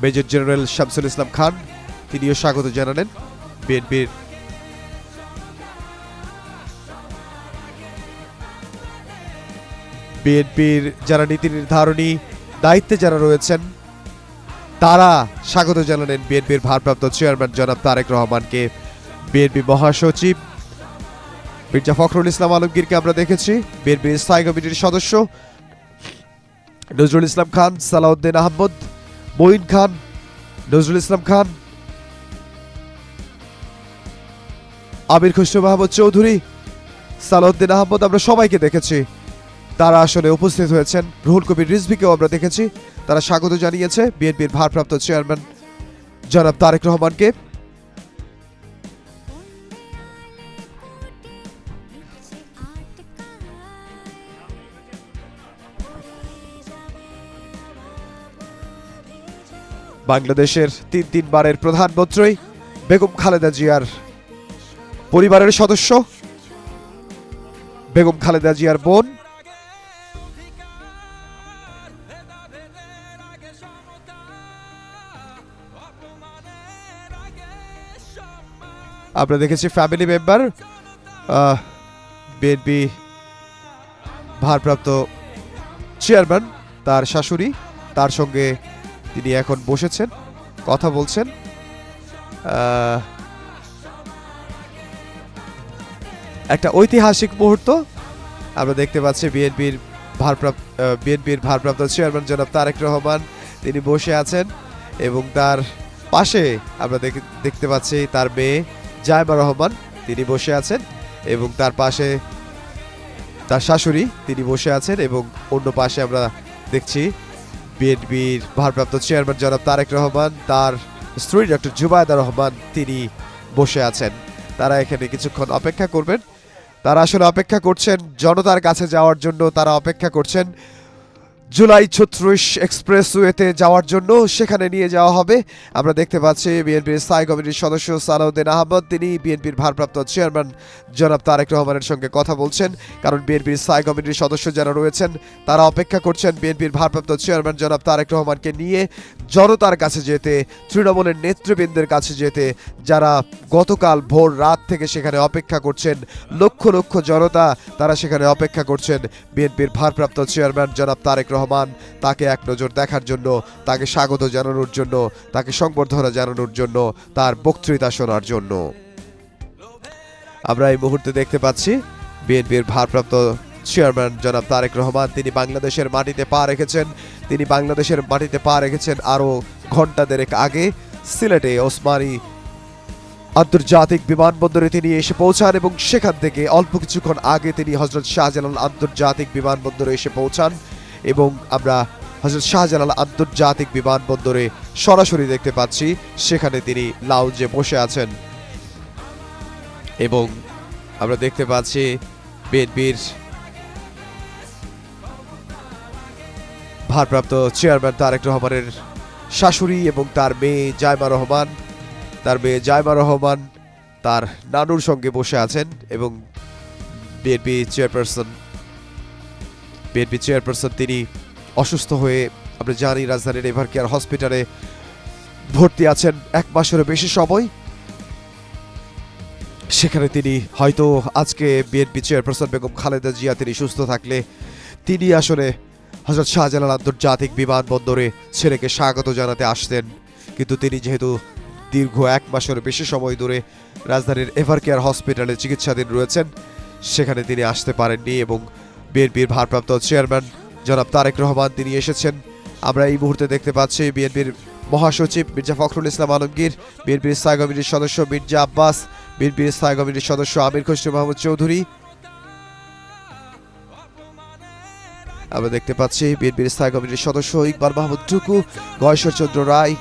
Major general Shamsul Islam Khan, তিনিও স্বাগত জানালেন। বিএনপির যারা নীতি নির্ধারণী দায়িত্বে যারা রয়েছেন তারা স্বাগত জানালেন বিএনপির ভারপ্রাপ্ত চেয়ারম্যান জনাব তারেক রহমানকে। বিএনপি মহাসচিব মির্জা ফখরুল ইসলাম আলমগীরকে আমরা দেখেছি, বিএনপির স্থায়ী কমিটির সদস্য নজরুল ইসলাম খান, সালাউদ্দিন আহমদ, মঈন খান, নজরুল ইসলাম খান, আমির খুসরো মাহমুদ চৌধুরী, সালাউদ্দিন আহমদ, আমরা সবাইকে দেখেছি তারা আসলে উপস্থিত হয়েছেন। রুহুল কবির রিজভীকেও আমরা দেখেছি, তারা স্বাগত জানিয়েছে বিএনপির ভারপ্রাপ্ত চেয়ারম্যান জনাব তারেক রহমানকে। বাংলাদেশের তিনবারের প্রধানমন্ত্রী বেগম খালেদা জিয়ার পরিবারের সদস্য, বেগম খালেদা জিয়ার বোন, আমরা দেখেছি ফ্যামিলি মেম্বার বিএনপি ভারপ্রাপ্ত চেয়ারম্যান, তার শাশুড়ি, তার সঙ্গে তিনি এখন বসেছেন, কথা বলছেন। একটা ঐতিহাসিক মুহূর্ত আমরা দেখতে পাচ্ছি। বিএনপির ভারপ্রাপ্ত চেয়ারম্যান জনাব তারেক রহমান তিনি বসে আছেন এবং তার পাশে আমরা দেখতে পাচ্ছি তার মেয়ে জায়মা রহমান, তিনি বসে আছেন এবং তার পাশে তার শাশুড়ি তিনি বসে আছেন এবং অন্য পাশে আমরা দেখছি বিএনপির ভারপ্রাপ্ত চেয়ারম্যান জনাব তারেক রহমান, তার স্ত্রী ডক্টর জুবায়দা রহমান তিনি বসে আছেন। তারা এখানে কিছুক্ষণ অপেক্ষা করবেন, তারা আসলে অপেক্ষা করছেন জনতার কাছে যাওয়ার জন্য, তারা অপেক্ষা করছেন জুলাই 36 এক্সপ্রেসওয়েতে যাওয়ার জন্য, সেখানে নিয়ে যাওয়া হবে। আমরা দেখতে পাচ্ছি বিএনপির স্থায়ী কমিটির সদস্য সালাউদ্দিন আহমদ তিনি বিএনপির ভারপ্রাপ্ত চেয়ারম্যান জনাব তারেক রহমানের সঙ্গে কথা বলছেন, কারণ বিএনপির স্থায়ী কমিটির সদস্য যারা রয়েছেন তারা অপেক্ষা করছেন বিএনপির ভারপ্রাপ্ত চেয়ারম্যান জনাব তারেক রহমানকে নিয়ে জনতার কাছে যেতে, তৃণমূলের নেতৃবৃন্দের কাছে যেতে, যারা গতকাল ভোর রাত থেকে সেখানে অপেক্ষা করছেন, লক্ষ লক্ষ জনতা তারা সেখানে অপেক্ষা করছেন বিএনপির ভারপ্রাপ্ত চেয়ারম্যান জনাব তারেক রহমান, তাকে এক নজর দেখার জন্য, তাকে স্বাগত জানানোর জন্য, তাকে সংবর্ধনা জানানোর জন্য, তার বক্তৃতা শোনার জন্য। আমরা এই মুহূর্তে দেখতে পাচ্ছি বিএনপির ভারপ্রাপ্ত চেয়ারম্যান জনাব তারেক রহমান তিনি বাংলাদেশের মাটিতে পা রেখেছেন। তিনি বাংলাদেশের মাটিতে পা রেখেছেন আরও ঘণ্টা দেড়েক আগে সিলেটে ওসমানী আন্তর্জাতিক বিমানবন্দরে তিনি এসে পৌঁছান এবং সেখান থেকে অল্প কিছুক্ষণ আগে তিনি হযরত শাহজালাল আন্তর্জাতিক বিমানবন্দরে এসে পৌঁছান এবং আমরা হযরত শাহজালাল আন্তর্জাতিক বিমানবন্দরে সরাসরি দেখতে পাচ্ছি সেখানে তিনি লাউঞ্জে বসে আছেন এবং আমরা দেখতে পাচ্ছি বিএনপির ভারপ্রাপ্ত চেয়ারম্যান তারেক রহমানের শাশুড়ি এবং তার মেয়ে জায়মা রহমান তার নানুর সঙ্গে বসে আছেন এবং বিএনপি চেয়ারপারসন তিনি অসুস্থ হয়ে আমরা জানি রাজধানীর এভারকেয়ার হসপিটালে ভর্তি আছেন 1 মাসেরও বেশি সময়। সেখানে তিনি হয়তো আজকে বিএনপি চেয়ারপারসন বেগম খালেদা জিয়া তিনি সুস্থ থাকলে তিনি আসলে হযরত শাহজালাল আন্তর্জাতিক বিমানবন্দরে ছেলেকে স্বাগত জানাতে আসতেন, কিন্তু তিনি যেহেতু দীর্ঘ 1 মাসের বেশি সময় ধরে রাজধানীর এভারকেয়ার হসপিটালে চিকিৎসাধীন রয়েছেন, সেখানে তিনি আসতে পারেননি এবং বিএনপির ভারপ্রাপ্ত চেয়ারম্যান জনাব তারেক রহমান তিনি এসেছেন। আমরা এই মুহূর্তে দেখতে পাচ্ছি বিএনপির মহাসচিব মির্জা ফখরুল ইসলাম আলমগীর, বিএনপির স্থায়ী কমিটির সদস্য মির্জা আব্বাস, বিএনপির স্থায়ী কমিটির সদস্য আমির খুসরো মাহমুদ চৌধুরী, আমরা দেখতে পাচ্ছি বিএনপির স্থায়ী কমিটির সদস্য ইকবাল মাহমুদ টুকু, গয়েশ্বর চন্দ্র রায়,